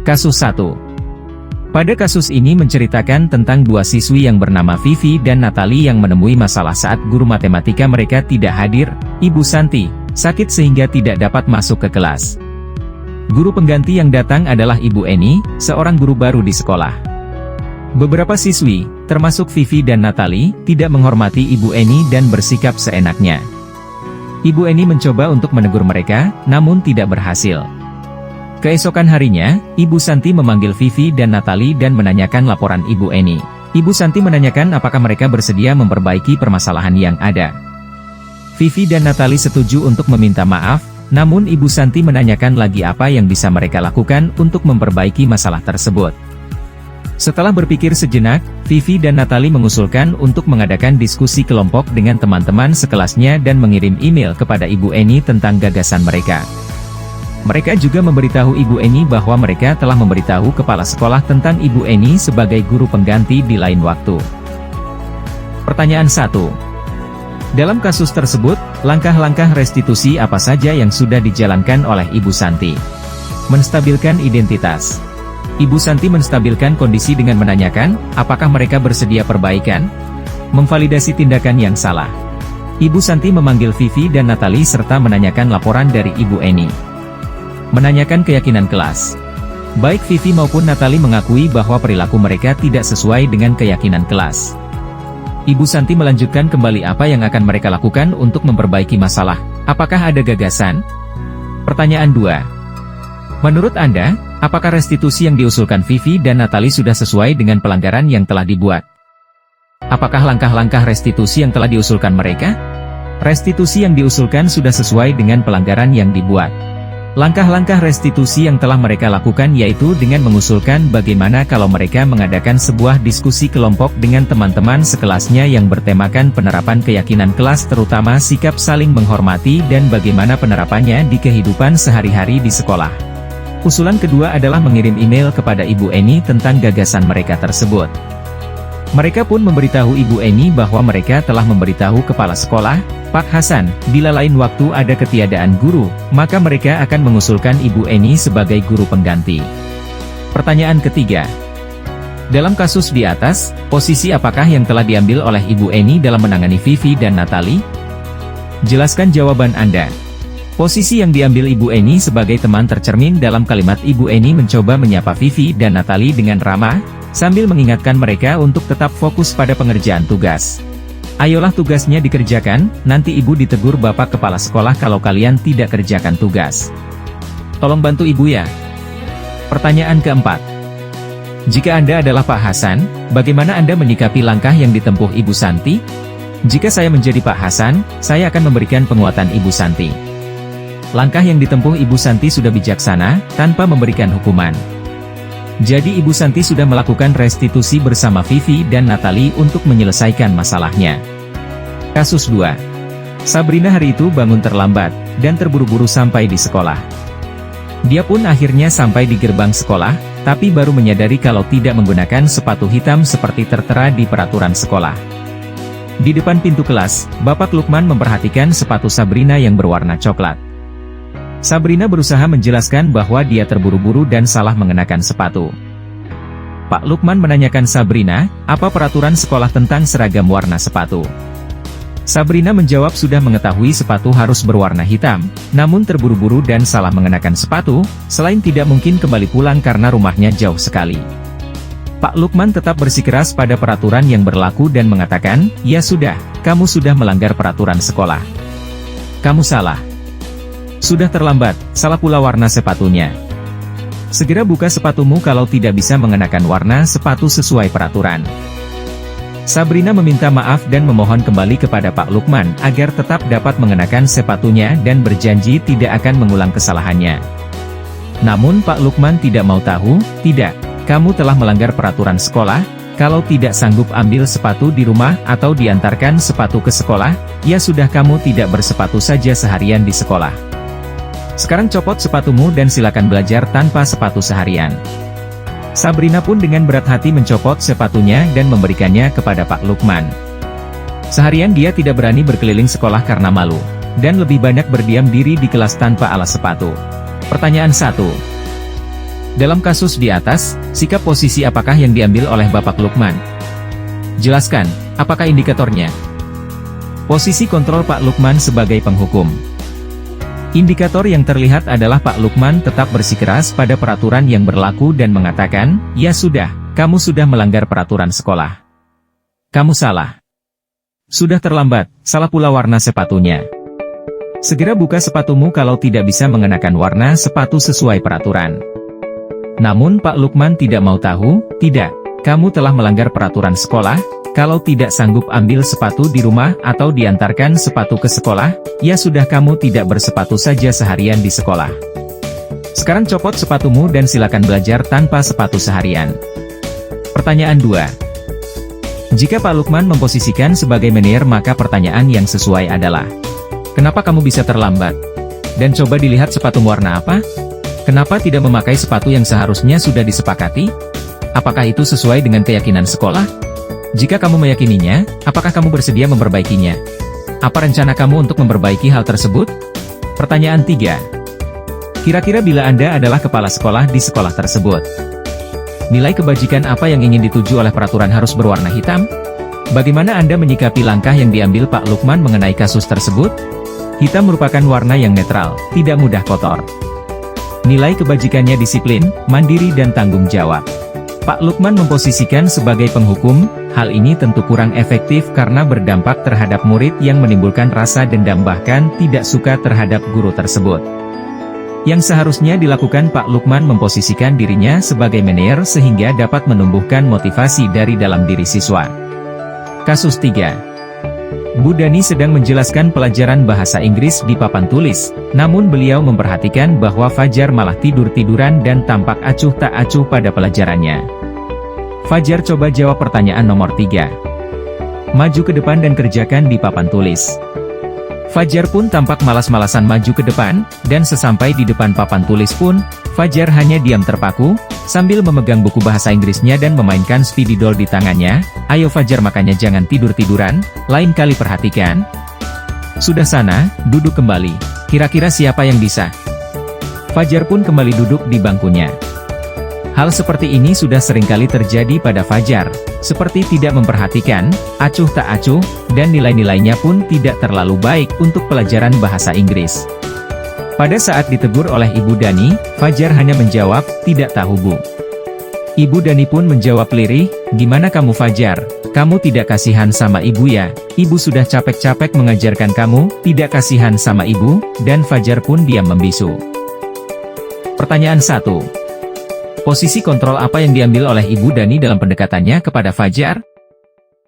Kasus 1. Pada kasus ini menceritakan tentang dua siswi yang bernama Vivi dan Natalie yang menemui masalah saat guru matematika mereka tidak hadir. Ibu Santi sakit sehingga tidak dapat masuk ke kelas. Guru pengganti yang datang adalah Ibu Eni, seorang guru baru di sekolah. Beberapa siswi, termasuk Vivi dan Natalie, tidak menghormati Ibu Eni dan bersikap seenaknya. Ibu Eni mencoba untuk menegur mereka, namun tidak berhasil. Keesokan harinya, Ibu Santi memanggil Vivi dan Natalie dan menanyakan laporan Ibu Eni. Ibu Santi menanyakan apakah mereka bersedia memperbaiki permasalahan yang ada. Vivi dan Natalie setuju untuk meminta maaf, namun Ibu Santi menanyakan lagi apa yang bisa mereka lakukan untuk memperbaiki masalah tersebut. Setelah berpikir sejenak, Vivi dan Natalie mengusulkan untuk mengadakan diskusi kelompok dengan teman-teman sekelasnya dan mengirim email kepada Ibu Eni tentang gagasan mereka. Mereka juga memberitahu Ibu Eni bahwa mereka telah memberitahu kepala sekolah tentang Ibu Eni sebagai guru pengganti di lain waktu. Pertanyaan 1. Dalam kasus tersebut, langkah-langkah restitusi apa saja yang sudah dijalankan oleh Ibu Santi? Menstabilkan identitas. Ibu Santi menstabilkan kondisi dengan menanyakan, apakah mereka bersedia perbaikan? Memvalidasi tindakan yang salah. Ibu Santi memanggil Vivi dan Natalie serta menanyakan laporan dari Ibu Eni. Menanyakan keyakinan kelas. Baik Vivi maupun Natalie mengakui bahwa perilaku mereka tidak sesuai dengan keyakinan kelas. Ibu Santi melanjutkan kembali apa yang akan mereka lakukan untuk memperbaiki masalah. Apakah ada gagasan? Pertanyaan 2. Menurut Anda, apakah restitusi yang diusulkan Vivi dan Natalie sudah sesuai dengan pelanggaran yang telah dibuat? Apakah langkah-langkah restitusi yang telah diusulkan mereka? Restitusi yang diusulkan sudah sesuai dengan pelanggaran yang dibuat. Langkah-langkah restitusi yang telah mereka lakukan yaitu dengan mengusulkan bagaimana kalau mereka mengadakan sebuah diskusi kelompok dengan teman-teman sekelasnya yang bertemakan penerapan keyakinan kelas terutama sikap saling menghormati dan bagaimana penerapannya di kehidupan sehari-hari di sekolah. Usulan kedua adalah mengirim email kepada Ibu Eni tentang gagasan mereka tersebut. Mereka pun memberitahu Ibu Eni bahwa mereka telah memberitahu kepala sekolah, Pak Hasan, bila lain waktu ada ketiadaan guru, maka mereka akan mengusulkan Ibu Eni sebagai guru pengganti. Pertanyaan ketiga. Dalam kasus di atas, posisi apakah yang telah diambil oleh Ibu Eni dalam menangani Vivi dan Natalie? Jelaskan jawaban Anda. Posisi yang diambil Ibu Eni sebagai teman tercermin dalam kalimat Ibu Eni mencoba menyapa Vivi dan Natalie dengan ramah, sambil mengingatkan mereka untuk tetap fokus pada pengerjaan tugas. Ayolah tugasnya dikerjakan, nanti ibu ditegur bapak kepala sekolah kalau kalian tidak kerjakan tugas. Tolong bantu ibu ya. Pertanyaan keempat. Jika Anda adalah Pak Hasan, bagaimana Anda menyikapi langkah yang ditempuh Ibu Santi? Jika saya menjadi Pak Hasan, saya akan memberikan penguatan Ibu Santi. Langkah yang ditempuh Ibu Santi sudah bijaksana, tanpa memberikan hukuman. Jadi Ibu Santi sudah melakukan restitusi bersama Vivi dan Natalie untuk menyelesaikan masalahnya. Kasus 2. Sabrina hari itu bangun terlambat, dan terburu-buru sampai di sekolah. Dia pun akhirnya sampai di gerbang sekolah, tapi baru menyadari kalau tidak menggunakan sepatu hitam seperti tertera di peraturan sekolah. Di depan pintu kelas, Bapak Lukman memperhatikan sepatu Sabrina yang berwarna coklat. Sabrina berusaha menjelaskan bahwa dia terburu-buru dan salah mengenakan sepatu. Pak Lukman menanyakan Sabrina, apa peraturan sekolah tentang seragam warna sepatu? Sabrina menjawab sudah mengetahui sepatu harus berwarna hitam, namun terburu-buru dan salah mengenakan sepatu, selain tidak mungkin kembali pulang karena rumahnya jauh sekali. Pak Lukman tetap bersikeras pada peraturan yang berlaku dan mengatakan, ya sudah, kamu sudah melanggar peraturan sekolah. Kamu salah. Sudah terlambat, salah pula warna sepatunya. Segera buka sepatumu kalau tidak bisa mengenakan warna sepatu sesuai peraturan. Sabrina meminta maaf dan memohon kembali kepada Pak Lukman agar tetap dapat mengenakan sepatunya dan berjanji tidak akan mengulang kesalahannya. Namun Pak Lukman tidak mau tahu, tidak, kamu telah melanggar peraturan sekolah, kalau tidak sanggup ambil sepatu di rumah atau diantarkan sepatu ke sekolah, ya sudah kamu tidak bersepatu saja seharian di sekolah. Sekarang copot sepatumu dan silakan belajar tanpa sepatu seharian. Sabrina pun dengan berat hati mencopot sepatunya dan memberikannya kepada Pak Lukman. Seharian dia tidak berani berkeliling sekolah karena malu, dan lebih banyak berdiam diri di kelas tanpa alas sepatu. Pertanyaan 1. Dalam kasus di atas, sikap posisi apakah yang diambil oleh Bapak Lukman? Jelaskan, apakah indikatornya? Posisi kontrol Pak Lukman sebagai penghukum. Indikator yang terlihat adalah Pak Lukman tetap bersikeras pada peraturan yang berlaku dan mengatakan, "Ya sudah, kamu sudah melanggar peraturan sekolah. Kamu salah. Sudah terlambat, salah pula warna sepatunya. Segera buka sepatumu kalau tidak bisa mengenakan warna sepatu sesuai peraturan." Namun Pak Lukman tidak mau tahu, "Tidak, kamu telah melanggar peraturan sekolah, kalau tidak sanggup ambil sepatu di rumah atau diantarkan sepatu ke sekolah, ya sudah kamu tidak bersepatu saja seharian di sekolah. Sekarang copot sepatumu dan silakan belajar tanpa sepatu seharian." Pertanyaan 2. Jika Pak Lukman memposisikan sebagai manajer maka pertanyaan yang sesuai adalah, "Kenapa kamu bisa terlambat? Dan coba dilihat sepatu warna apa? Kenapa tidak memakai sepatu yang seharusnya sudah disepakati? Apakah itu sesuai dengan keyakinan sekolah? Jika kamu meyakininya, apakah kamu bersedia memperbaikinya? Apa rencana kamu untuk memperbaiki hal tersebut?" Pertanyaan 3. Kira-kira bila Anda adalah kepala sekolah di sekolah tersebut, nilai kebajikan apa yang ingin dituju oleh peraturan harus berwarna hitam? Bagaimana Anda menyikapi langkah yang diambil Pak Lukman mengenai kasus tersebut? Hitam merupakan warna yang netral, tidak mudah kotor. Nilai kebajikannya disiplin, mandiri dan tanggung jawab. Pak Lukman memposisikan sebagai penghukum, hal ini tentu kurang efektif karena berdampak terhadap murid yang menimbulkan rasa dendam bahkan tidak suka terhadap guru tersebut. Yang seharusnya dilakukan Pak Lukman memposisikan dirinya sebagai manajer sehingga dapat menumbuhkan motivasi dari dalam diri siswa. Kasus 3. Bu Dani sedang menjelaskan pelajaran bahasa Inggris di papan tulis, namun beliau memperhatikan bahwa Fajar malah tidur-tiduran dan tampak acuh tak acuh pada pelajarannya. Fajar coba jawab pertanyaan nomor 3. Maju ke depan dan kerjakan di papan tulis. Fajar pun tampak malas-malasan maju ke depan, dan sesampai di depan papan tulis pun, Fajar hanya diam terpaku, sambil memegang buku bahasa Inggrisnya dan memainkan spidol di tangannya. "Ayo Fajar, makanya jangan tidur-tiduran, lain kali perhatikan. Sudah sana, duduk kembali. Kira-kira siapa yang bisa?" Fajar pun kembali duduk di bangkunya. Hal seperti ini sudah seringkali terjadi pada Fajar, seperti tidak memperhatikan, acuh tak acuh, dan nilai-nilainya pun tidak terlalu baik untuk pelajaran bahasa Inggris. Pada saat ditegur oleh Ibu Dani, Fajar hanya menjawab, "Tidak tahu Bu." Ibu Dani pun menjawab lirih, "Gimana kamu Fajar? Kamu tidak kasihan sama ibu ya? Ibu sudah capek-capek mengajarkan kamu, tidak kasihan sama ibu?" Dan Fajar pun diam membisu. Pertanyaan 1. Posisi kontrol apa yang diambil oleh Ibu Dani dalam pendekatannya kepada Fajar?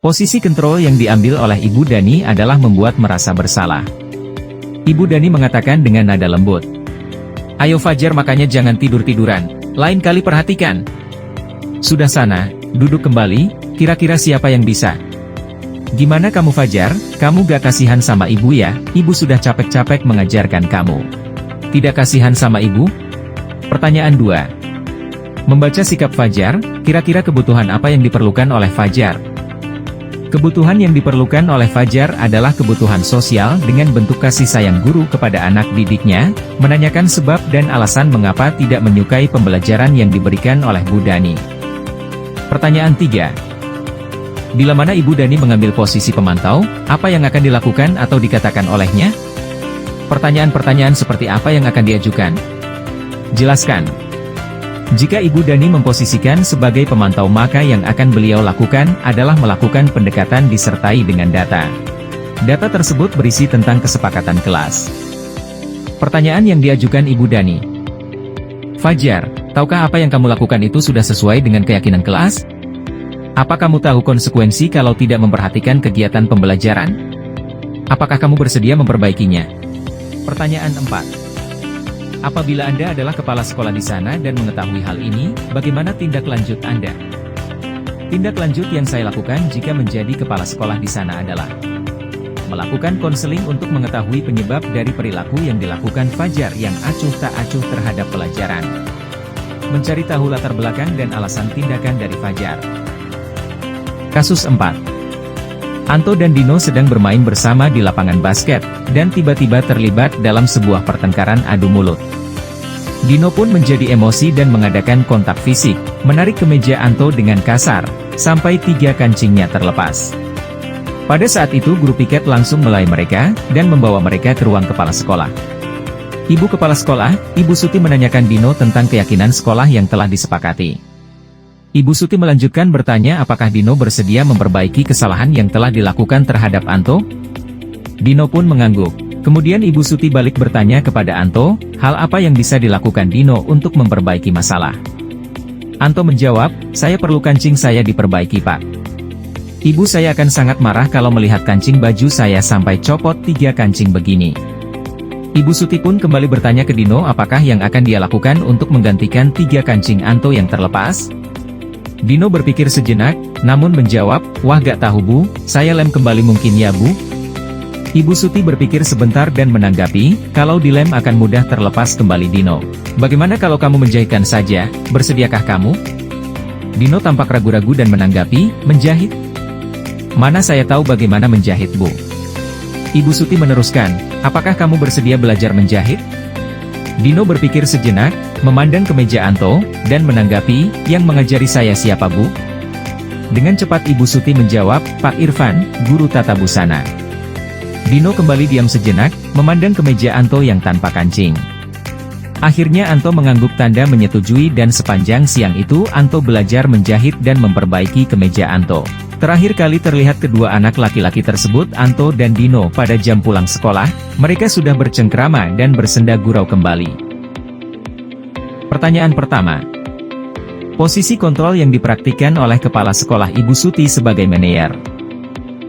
Posisi kontrol yang diambil oleh Ibu Dani adalah membuat merasa bersalah. Ibu Dani mengatakan dengan nada lembut, "Ayo Fajar, makanya jangan tidur-tiduran, lain kali perhatikan. Sudah sana, duduk kembali, kira-kira siapa yang bisa?" "Gimana kamu Fajar, kamu gak kasihan sama ibu ya? Ibu sudah capek-capek mengajarkan kamu. Tidak kasihan sama ibu?" Pertanyaan 2. Membaca sikap Fajar, kira-kira kebutuhan apa yang diperlukan oleh Fajar? Kebutuhan yang diperlukan oleh Fajar adalah kebutuhan sosial dengan bentuk kasih sayang guru kepada anak didiknya, menanyakan sebab dan alasan mengapa tidak menyukai pembelajaran yang diberikan oleh Bu Dani. Pertanyaan 3. Bila mana Ibu Dani mengambil posisi pemantau, apa yang akan dilakukan atau dikatakan olehnya? Pertanyaan-pertanyaan seperti apa yang akan diajukan? Jelaskan. Jika Ibu Dani memposisikan sebagai pemantau maka yang akan beliau lakukan adalah melakukan pendekatan disertai dengan data. Data tersebut berisi tentang kesepakatan kelas. Pertanyaan yang diajukan Ibu Dani. "Fajar, tahukah apa yang kamu lakukan itu sudah sesuai dengan keyakinan kelas? Apa kamu tahu konsekuensi kalau tidak memperhatikan kegiatan pembelajaran? Apakah kamu bersedia memperbaikinya?" Pertanyaan 4. Apabila Anda adalah kepala sekolah di sana dan mengetahui hal ini, bagaimana tindak lanjut Anda? Tindak lanjut yang saya lakukan jika menjadi kepala sekolah di sana adalah melakukan konseling untuk mengetahui penyebab dari perilaku yang dilakukan Fajar yang acuh tak acuh terhadap pelajaran. Mencari tahu latar belakang dan alasan tindakan dari Fajar. Kasus 4. Anto dan Dino sedang bermain bersama di lapangan basket, dan tiba-tiba terlibat dalam sebuah pertengkaran adu mulut. Dino pun menjadi emosi dan mengadakan kontak fisik, menarik kemeja Anto dengan kasar, sampai 3 kancingnya terlepas. Pada saat itu guru piket langsung melayu mereka, dan membawa mereka ke ruang kepala sekolah. Ibu kepala sekolah, Ibu Suti menanyakan Dino tentang keyakinan sekolah yang telah disepakati. Ibu Suti melanjutkan bertanya apakah Dino bersedia memperbaiki kesalahan yang telah dilakukan terhadap Anto. Dino pun mengangguk. Kemudian Ibu Suti balik bertanya kepada Anto, hal apa yang bisa dilakukan Dino untuk memperbaiki masalah. Anto menjawab, saya perlu kancing saya diperbaiki Pak. Ibu saya akan sangat marah kalau melihat kancing baju saya sampai copot 3 kancing begini. Ibu Suti pun kembali bertanya ke Dino apakah yang akan dia lakukan untuk menggantikan 3 kancing Anto yang terlepas. Dino berpikir sejenak, namun menjawab, wah gak tahu Bu, saya lem kembali mungkin ya Bu. Ibu Suti berpikir sebentar dan menanggapi, kalau dilem akan mudah terlepas kembali Dino. Bagaimana kalau kamu menjahitkan saja, bersediakah kamu? Dino tampak ragu-ragu dan menanggapi, menjahit? Mana saya tahu bagaimana menjahit Bu. Ibu Suti meneruskan, apakah kamu bersedia belajar menjahit? Dino berpikir sejenak, memandang ke meja Anto, dan menanggapi, yang mengajari saya siapa Bu? Dengan cepat Ibu Suti menjawab, Pak Irfan, guru tata busana. Dino kembali diam sejenak, memandang ke meja Anto yang tanpa kancing. Akhirnya Anto mengangguk tanda menyetujui dan sepanjang siang itu Anto belajar menjahit dan memperbaiki kemeja Anto. Terakhir kali terlihat kedua anak laki-laki tersebut Anto dan Dino pada jam pulang sekolah, mereka sudah bercengkrama dan bersenda gurau kembali. Pertanyaan pertama. Posisi kontrol yang dipraktikkan oleh Kepala Sekolah Ibu Suti sebagai manajer.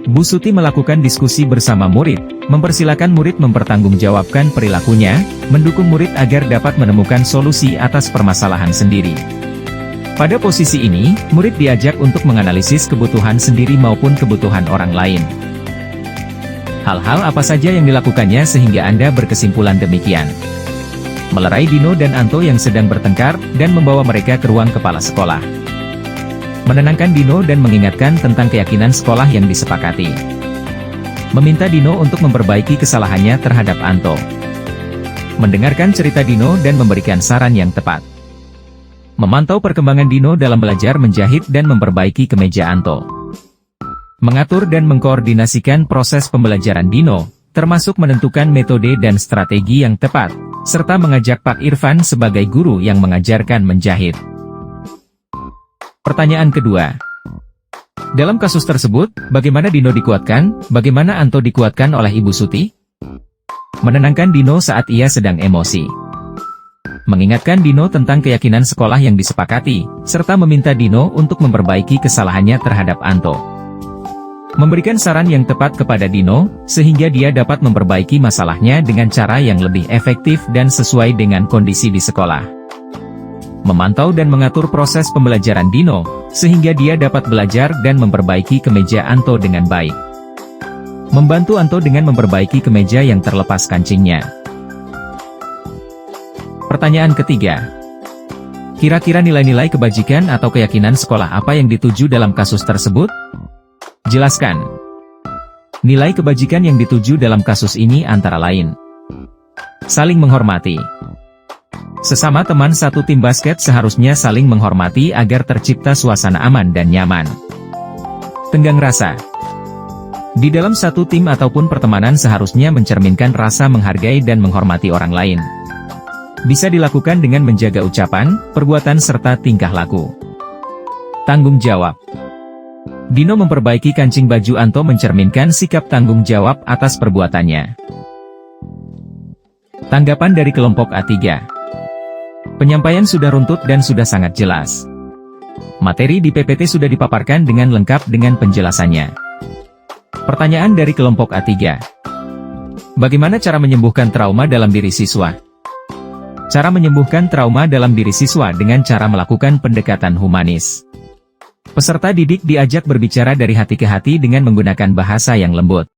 Bu Suti melakukan diskusi bersama murid, mempersilakan murid mempertanggungjawabkan perilakunya, mendukung murid agar dapat menemukan solusi atas permasalahan sendiri. Pada posisi ini, murid diajak untuk menganalisis kebutuhan sendiri maupun kebutuhan orang lain. Hal-hal apa saja yang dilakukannya sehingga Anda berkesimpulan demikian? Melerai Dino dan Anto yang sedang bertengkar, dan membawa mereka ke ruang kepala sekolah. Menenangkan Dino dan mengingatkan tentang keyakinan sekolah yang disepakati. Meminta Dino untuk memperbaiki kesalahannya terhadap Anto. Mendengarkan cerita Dino dan memberikan saran yang tepat. Memantau perkembangan Dino dalam belajar menjahit dan memperbaiki kemeja Anto. Mengatur dan mengkoordinasikan proses pembelajaran Dino, termasuk menentukan metode dan strategi yang tepat, serta mengajak Pak Irfan sebagai guru yang mengajarkan menjahit. Pertanyaan kedua. Dalam kasus tersebut, bagaimana Dino dikuatkan, bagaimana Anto dikuatkan oleh Ibu Suti? Menenangkan Dino saat ia sedang emosi. Mengingatkan Dino tentang keyakinan sekolah yang disepakati, serta meminta Dino untuk memperbaiki kesalahannya terhadap Anto. Memberikan saran yang tepat kepada Dino, sehingga dia dapat memperbaiki masalahnya dengan cara yang lebih efektif dan sesuai dengan kondisi di sekolah. Memantau dan mengatur proses pembelajaran Dino, sehingga dia dapat belajar dan memperbaiki kemeja Anto dengan baik. Membantu Anto dengan memperbaiki kemeja yang terlepas kancingnya. Pertanyaan ketiga. Kira-kira nilai-nilai kebajikan atau keyakinan sekolah apa yang dituju dalam kasus tersebut? Jelaskan. Nilai kebajikan yang dituju dalam kasus ini antara lain. Saling menghormati. Sesama teman satu tim basket seharusnya saling menghormati agar tercipta suasana aman dan nyaman. Tenggang rasa. Di dalam satu tim ataupun pertemanan seharusnya mencerminkan rasa menghargai dan menghormati orang lain. Bisa dilakukan dengan menjaga ucapan, perbuatan serta tingkah laku. Tanggung jawab. Dino memperbaiki kancing baju Anto mencerminkan sikap tanggung jawab atas perbuatannya. Tanggapan dari kelompok A3. Penyampaian sudah runtut dan sudah sangat jelas. Materi di PPT sudah dipaparkan dengan lengkap dengan penjelasannya. Pertanyaan dari kelompok A3. Bagaimana cara menyembuhkan trauma dalam diri siswa? Cara menyembuhkan trauma dalam diri siswa dengan cara melakukan pendekatan humanis. Peserta didik diajak berbicara dari hati ke hati dengan menggunakan bahasa yang lembut.